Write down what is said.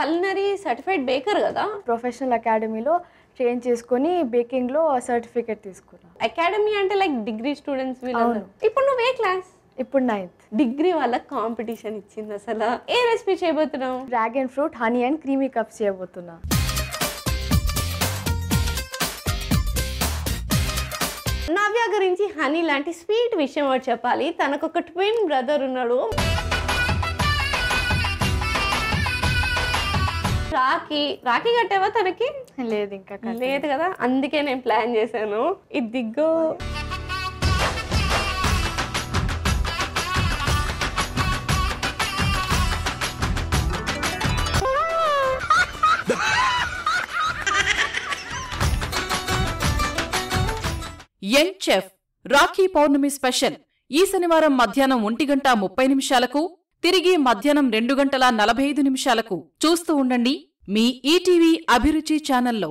culinary certified baker కదా? Professional అకాడమీలో train చేసుకొని బేకింగ్లో సర్టిఫికేట్ తీసుకున్నాను. అకాడమీ అంటే లైక్ డిగ్రీ స్టూడెంట్స్ వీళ్ళందరూ. ఇప్పుడు నువ్వు ఏ క్లాస్? ఇప్పుడు 9th. డిగ్రీ వాళ్ళకి కాంపిటీషన్ ఇచ్చింది. అసలు ఏ రెసిపీ చేయబోతున్నావు? Dragon fruit honey and creamy cups చేయబోతున్నా. నవ్య గురించి హనీ లాంటి స్వీట్ విషయం ఒకటి చెప్పాలి. తనకు ఒక ట్విన్ బ్రదర్ ఉన్నాడు. రాఖీ కట్టావా తనకి? లేదు, ఇంకా లేదు కదా, అందుకే నేను ప్లాన్ చేశాను. ఇది దిగ్గో. యంగ్ చెఫ్ రాఖీ పౌర్ణమి స్పెషల్ ఈ శనివారం మధ్యాహ్నం 1:30 తిరిగి మధ్యాహ్నం 2:45 చూస్తూ ఉండండి మీ ఈటీవీ అభిరుచి ఛానల్లో.